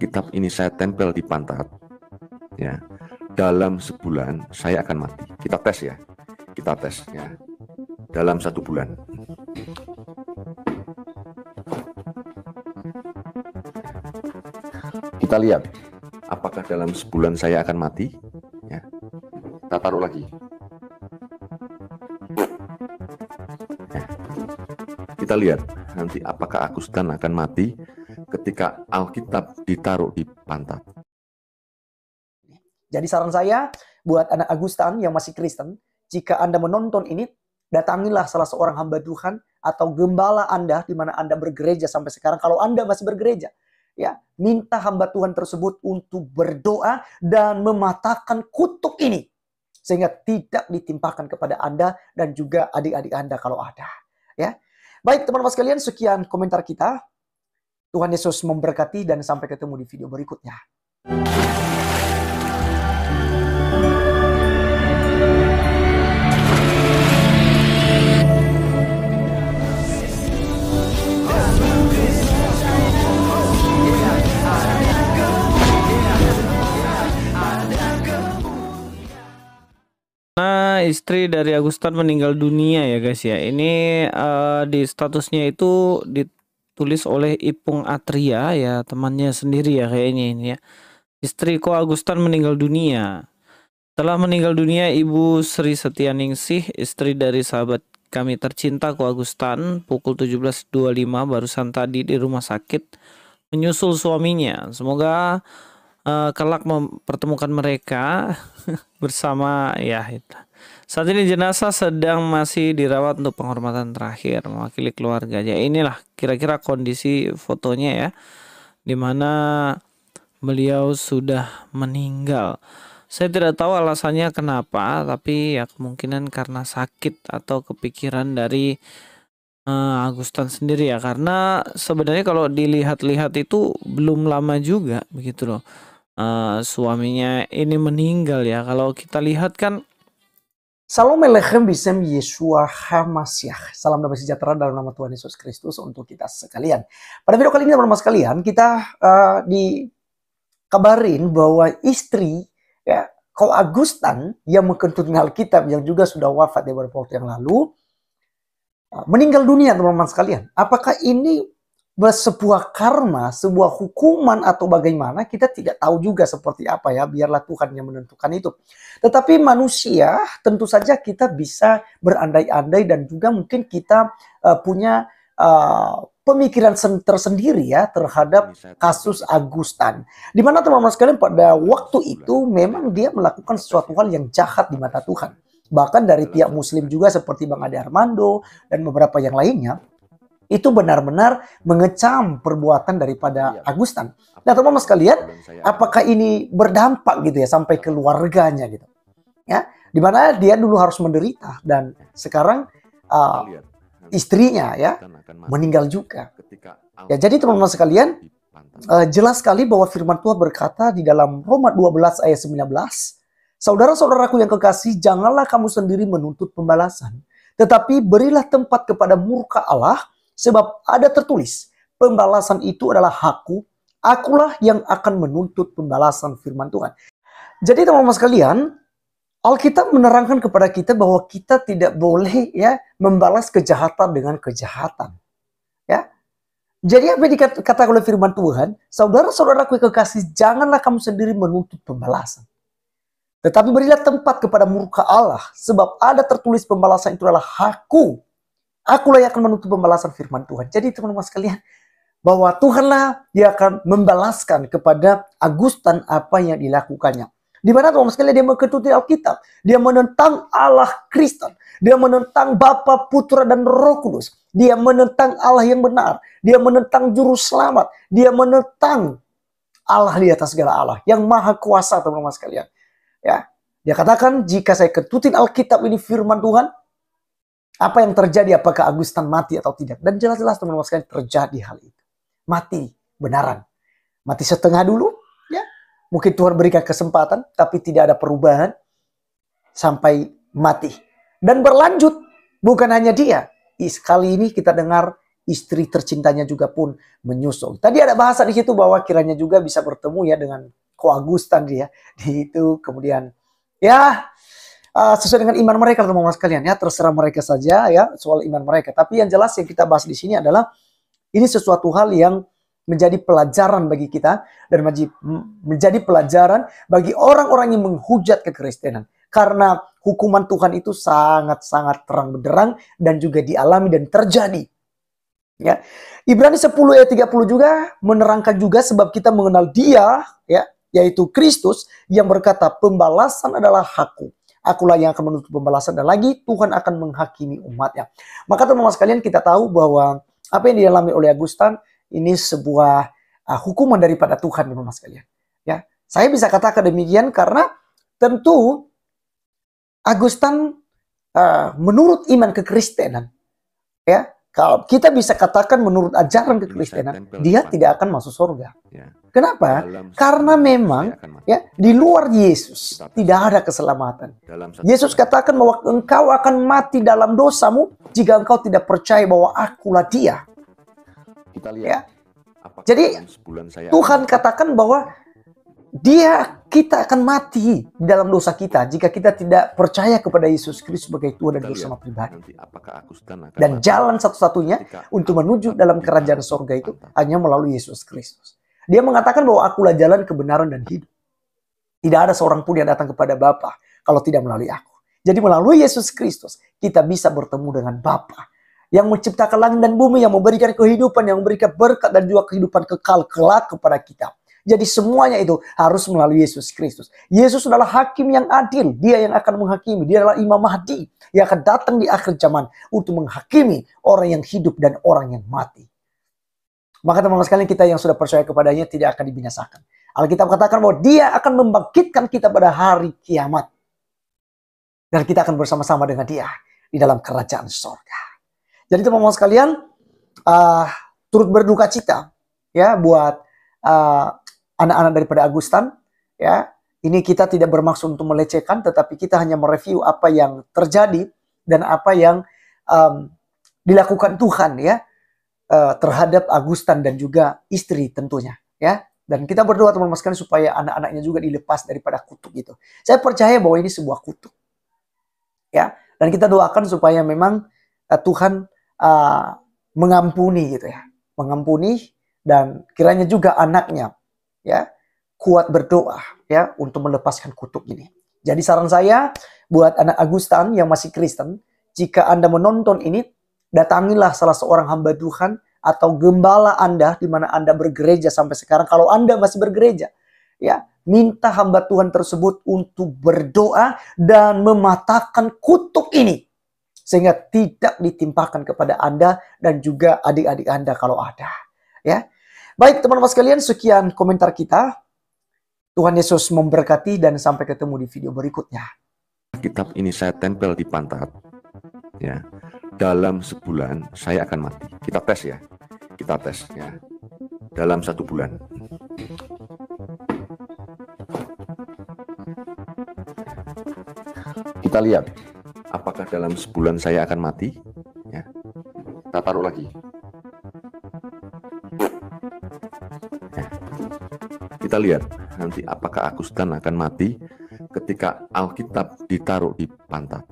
Alkitab ini saya tempel di pantat, ya, dalam sebulan saya akan mati. Kita tes ya, dalam 1 bulan. Kita lihat apakah dalam sebulan saya akan mati, ya. Kita taruh lagi, ya. Kita lihat nanti apakah Agustan akan mati ketika Alkitab ditaruh di pantat. Jadi saran saya buat anak Agustan yang masih Kristen, jika Anda menonton ini, datangilah salah seorang hamba Tuhan atau gembala Anda di mana Anda bergereja sampai sekarang. Kalau Anda masih bergereja, ya, minta hamba Tuhan tersebut untuk berdoa dan mematahkan kutuk ini sehingga tidak ditimpakan kepada Anda dan juga adik-adik Anda kalau ada, ya. Baik teman-teman sekalian, sekian komentar kita. Tuhan Yesus memberkati dan sampai ketemu di video berikutnya. Nah, istri dari Agustan meninggal dunia ya guys ya. Ini di statusnya itu ditulis oleh Ipung Atria ya, temannya sendiri ya kayaknya ini ya. Istri Ko Agustan meninggal dunia. Telah meninggal dunia Ibu Sri Setianingsih, istri dari sahabat kami tercinta Ko Agustan, pukul 17.25 barusan tadi di rumah sakit menyusul suaminya. Semoga kelak mempertemukan mereka bersama ya itu. Saat ini jenazah sedang masih dirawat untuk penghormatan terakhir mewakili keluarga. Ya inilah kira-kira kondisi fotonya ya, dimana beliau sudah meninggal. Saya tidak tahu alasannya kenapa, tapi ya kemungkinan karena sakit atau kepikiran dari Agustan sendiri ya, karena sebenarnya kalau dilihat-lihat itu belum lama juga begitu loh. Suaminya ini meninggal ya. Kalau kita lihat kan, Salam Alechem Bisem Yeshua HaMashiach. Salam damai sejahtera dalam nama Tuhan Yesus Kristus untuk kita sekalian. Pada video kali ini teman-teman sekalian, kita dikabarin bahwa istri ya Ko Agustan yang mengkentutkan Alkitab yang juga sudah wafat beberapa waktu yang lalu meninggal dunia teman-teman sekalian. Apakah ini sebuah karma, sebuah hukuman atau bagaimana, kita tidak tahu juga seperti apa ya, biarlah Tuhan yang menentukan itu. Tetapi manusia tentu saja kita bisa berandai-andai dan juga mungkin kita punya pemikiran tersendiri ya terhadap kasus Agustan. Dimana teman-teman sekalian pada waktu itu memang dia melakukan sesuatu hal yang jahat di mata Tuhan. Bahkan dari pihak muslim juga seperti Bang Ade Armando dan beberapa yang lainnya, itu benar-benar mengecam perbuatan daripada Agustan. Nah teman-teman sekalian, apakah ini berdampak gitu ya sampai keluarganya gitu? Ya, dimana dia dulu harus menderita dan sekarang istrinya ya meninggal juga. Ya jadi teman-teman sekalian, jelas sekali bahwa firman Tuhan berkata di dalam Roma 12 ayat 19, saudara-saudaraku yang kekasih, janganlah kamu sendiri menuntut pembalasan, tetapi berilah tempat kepada murka Allah. Sebab ada tertulis, pembalasan itu adalah hakku, akulah yang akan menuntut pembalasan firman Tuhan. Jadi teman-teman sekalian, Alkitab menerangkan kepada kita bahwa kita tidak boleh ya membalas kejahatan dengan kejahatan. Ya. Jadi apa yang dikatakan oleh firman Tuhan, saudara-saudaraku yang kekasih, janganlah kamu sendiri menuntut pembalasan. Tetapi berilah tempat kepada murka Allah, sebab ada tertulis pembalasan itu adalah hakku. Akulah yang akan menuntut pembalasan firman Tuhan. Jadi teman-teman sekalian, bahwa Tuhanlah dia akan membalaskan kepada Agustan apa yang dilakukannya. Di mana teman-teman sekalian dia mengketuti Alkitab. Dia menentang Allah Kristen. Dia menentang Bapa, Putra, dan Roh Kudus. Dia menentang Allah yang benar. Dia menentang Juru Selamat. Dia menentang Allah di atas segala Allah. Yang maha kuasa teman-teman sekalian. Ya, dia katakan jika saya ketutin Alkitab ini firman Tuhan, apa yang terjadi? Apakah Agustan mati atau tidak? Dan jelas-jelas teman-teman sekalian terjadi hal itu. Mati benaran. Mati setengah dulu. Ya, mungkin Tuhan berikan kesempatan. Tapi tidak ada perubahan. Sampai mati. Dan berlanjut. Bukan hanya dia. Kali ini kita dengar istri tercintanya juga pun menyusul. Tadi ada bahasa di situ bahwa kiranya juga bisa bertemu ya dengan Ko Agustan dia di itu, kemudian ya sesuai dengan iman mereka teman-teman sekalian ya, terserah mereka saja ya soal iman mereka. Tapi yang jelas yang kita bahas di sini adalah ini sesuatu hal yang menjadi pelajaran bagi kita dan menjadi pelajaran bagi orang-orang yang menghujat kekristenan. Karena hukuman Tuhan itu sangat-sangat terang benderang dan juga dialami dan terjadi. Ya. Ibrani 10 ayat 30 juga menerangkan juga sebab kita mengenal Dia ya, yaitu Kristus yang berkata pembalasan adalah hakku. Akulah yang akan menuntut pembalasan dan lagi Tuhan akan menghakimi umatnya. Maka teman-teman sekalian kita tahu bahwa apa yang dialami oleh Agustan ini sebuah hukuman daripada Tuhan teman-teman sekalian. Ya, saya bisa katakan demikian karena tentu Agustan menurut iman kekristenan ya. Kalau kita bisa katakan menurut ajaran kekristenan, dia tidak akan masuk surga. Kenapa? Karena memang ya di luar Yesus tidak ada keselamatan. Yesus katakan bahwa engkau akan mati dalam dosamu jika engkau tidak percaya bahwa akulah Dia. Ya. Jadi Tuhan katakan bahwa kita akan mati dalam dosa kita jika kita tidak percaya kepada Yesus Kristus sebagai Tuhan dan Juru Selamat pribadi. Dan jalan satu-satunya untuk menuju dalam kerajaan surga itu hanya melalui Yesus Kristus. Dia mengatakan bahwa akulah jalan kebenaran dan hidup. Tidak ada seorang pun yang datang kepada Bapa kalau tidak melalui aku. Jadi melalui Yesus Kristus kita bisa bertemu dengan Bapa yang menciptakan langit dan bumi, yang memberikan kehidupan, yang memberikan berkat dan juga kehidupan kekal kelak kepada kita. Jadi semuanya itu harus melalui Yesus Kristus. Yesus adalah hakim yang adil. Dia yang akan menghakimi. Dia adalah Imam Mahdi yang akan datang di akhir zaman untuk menghakimi orang yang hidup dan orang yang mati. Maka teman-teman sekalian, kita yang sudah percaya kepadanya tidak akan dibinasakan. Alkitab katakan bahwa Dia akan membangkitkan kita pada hari kiamat. Dan kita akan bersama-sama dengan Dia di dalam kerajaan surga. Jadi teman-teman sekalian, turut berduka cita ya buat anak-anak daripada Agustan ya. Ini kita tidak bermaksud untuk melecehkan, tetapi kita hanya mereview apa yang terjadi dan apa yang dilakukan Tuhan ya terhadap Agustan dan juga istri tentunya ya. Dan kita berdoa teman-teman sekalian supaya anak-anaknya juga dilepas daripada kutuk itu. Saya percaya bahwa ini sebuah kutuk ya, dan kita doakan supaya memang Tuhan mengampuni gitu ya, mengampuni, dan kiranya juga anaknya ya kuat berdoa ya untuk melepaskan kutuk ini. Jadi saran saya buat anak Agustan yang masih Kristen, jika Anda menonton ini, datangilah salah seorang hamba Tuhan atau gembala Anda di mana Anda bergereja sampai sekarang. Kalau Anda masih bergereja, ya, minta hamba Tuhan tersebut untuk berdoa dan mematahkan kutuk ini sehingga tidak ditimpakan kepada Anda dan juga adik-adik Anda kalau ada, ya. Baik teman-teman sekalian, sekian komentar kita. Tuhan Yesus memberkati dan sampai ketemu di video berikutnya. Kitab ini saya tempel di pantat. Ya. Dalam sebulan saya akan mati. Kita tes ya. Kita tes ya. Dalam 1 bulan. Kita lihat apakah dalam sebulan saya akan mati. Ya. Kita taruh lagi. Kita lihat nanti apakah Agustan akan mati ketika Alkitab ditaruh di pantat.